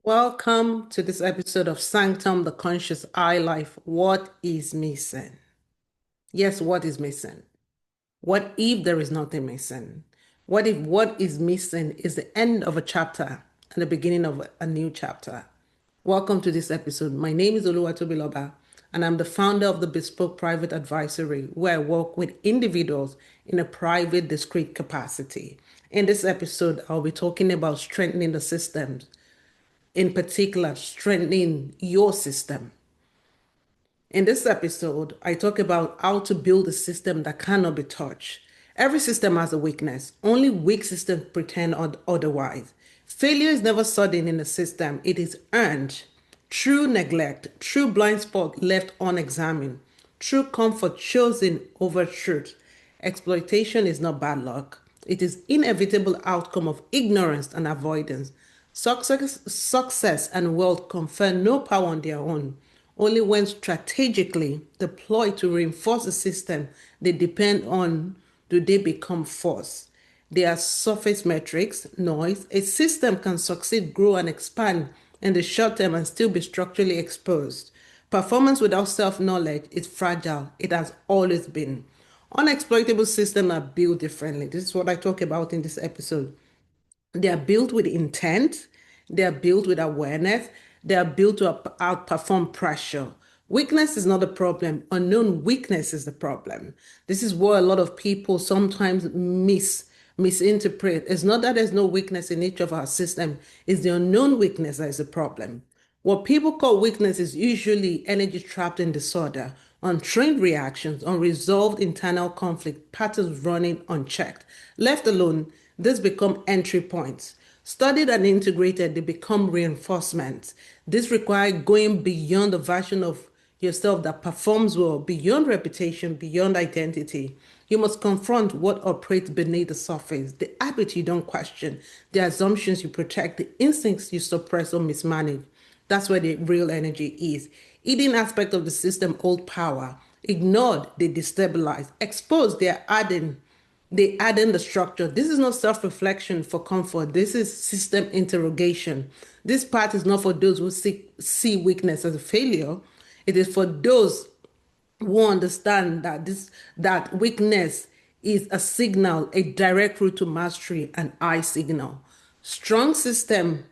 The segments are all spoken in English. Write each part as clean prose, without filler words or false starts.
Welcome to this episode of Sanctum, the Conscious Eye Life. What is missing? Yes, what is missing? What if there is nothing missing? What if what is missing is the end of a chapter and the beginning of a new chapter? Welcome to this episode. My name is Oluwatobiloba, and I'm the founder of the Bespoke Private Advisory, where I work with individuals in a private, discrete capacity. In this episode, I'll be talking about strengthening the systems, in particular, strengthening your system. In this episode, I talk about how to build a system that cannot be touched. Every system has a weakness. Only weak systems pretend otherwise. Failure is never sudden in a system, it is earned. True neglect, true blind spot left unexamined, true comfort chosen over truth. Exploitation is not bad luck. It is inevitable outcome of ignorance and avoidance. Success and wealth confer no power on their own. Only when strategically deployed to reinforce the system they depend on do they become force. They are surface metrics, noise. A system can succeed, grow, and expand in the short term and still be structurally exposed. Performance without self knowledge is fragile. It has always been. Unexploitable systems are built differently. This is what I talk about in this episode. They are built with intent, they are built with awareness, they are built to outperform pressure. Weakness is not the problem, unknown weakness is the problem. This is what a lot of people sometimes misinterpret. It's not that there's no weakness in each of our system, it's the unknown weakness that is the problem. What people call weakness is usually energy trapped in disorder, untrained reactions, unresolved internal conflict, patterns running unchecked. Left alone, this become entry points. Studied and integrated, they become reinforcements. This requires going beyond the version of yourself that performs well, beyond reputation, beyond identity. You must confront what operates beneath the surface, the habits you don't question, the assumptions you protect, the instincts you suppress or mismanage. That's where the real energy is. Hidden aspect of the system hold power. Ignored, they destabilize. Exposed, they add in the structure. This is not self-reflection for comfort. This is system interrogation. This part is not for those who see weakness as a failure. It is for those who understand that weakness is a signal, a direct route to mastery, an I signal. Strong system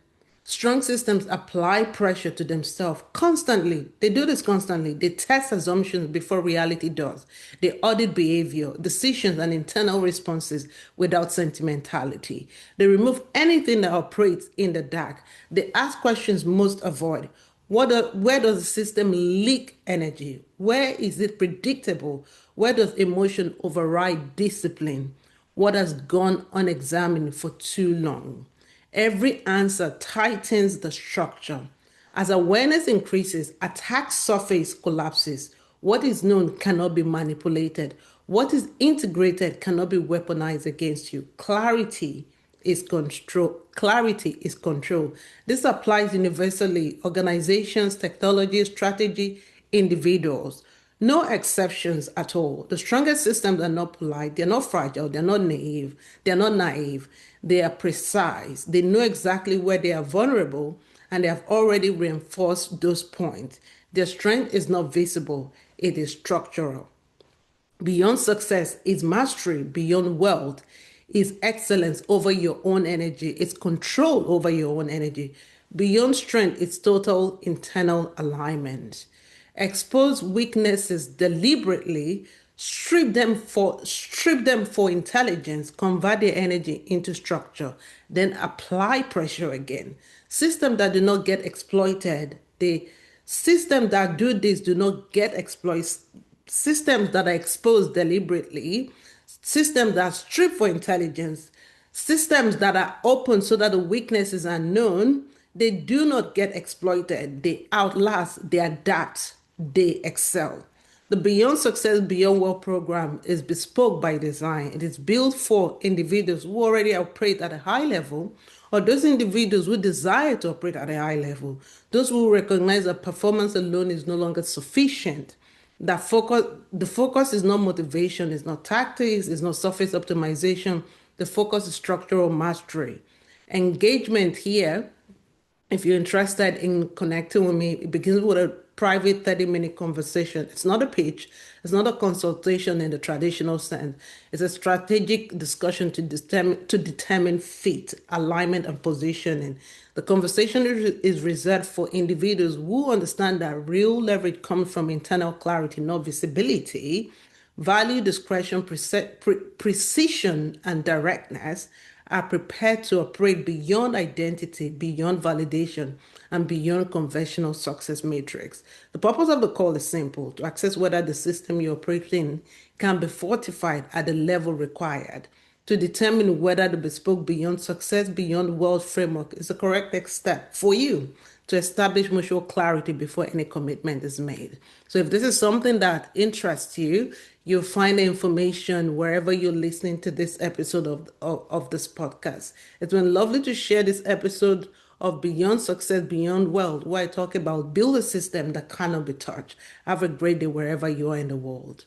Strong systems apply pressure to themselves constantly. They do this constantly. They test assumptions before reality does. They audit behavior, decisions, and internal responses without sentimentality. They remove anything that operates in the dark. They ask questions most avoid. Where does the system leak energy? Where is it predictable? Where does emotion override discipline? What has gone unexamined for too long? Every answer tightens the structure. As awareness increases, attack surface collapses. What is known cannot be manipulated. What is integrated cannot be weaponized against you. Clarity is control. Clarity is control. This applies universally. Organizations, technology, strategy, individuals. No exceptions at all. The strongest systems are not polite, they're not fragile, they're not naive, they are precise. They know exactly where they are vulnerable and they have already reinforced those points. Their strength is not visible, it is structural. Beyond success is mastery, beyond wealth is excellence over your own energy, it's control over your own energy. Beyond strength, it's total internal alignment. Expose weaknesses deliberately, strip them for intelligence, convert their energy into structure, then apply pressure again. Systems that do not get exploited, the systems that do this do not get exploited. Systems that are exposed deliberately, systems that strip for intelligence, systems that are open so that the weaknesses are known, they do not get exploited. They outlast, they adapt, they excel. The Beyond Success, Beyond Wealth program is bespoke by design. It is built for individuals who already operate at a high level, or those individuals who desire to operate at a high level, those who recognize that performance alone is no longer sufficient. The focus is not motivation, it's not tactics, it's not surface optimization. The focus is structural mastery. Engagement here If you're interested in connecting with me, it begins with a private 30-minute conversation. It's not a pitch, it's not a consultation in the traditional sense. It's a strategic discussion to determine fit, alignment, and positioning. The conversation is reserved for individuals who understand that real leverage comes from internal clarity, not visibility, value discretion, precision, and directness, are prepared to operate beyond identity, beyond validation, and beyond conventional success matrix. The purpose of the call is simple: to assess whether the system you operate in can be fortified at the level required, to determine whether the bespoke beyond success, beyond world framework is the correct next step for you to establish mutual clarity before any commitment is made. So if this is something that interests you, you'll find the information wherever you're listening to this episode of this podcast. It's been lovely to share this episode of Beyond Success, Beyond Wealth, where I talk about build a system that cannot be touched. Have a great day wherever you are in the world.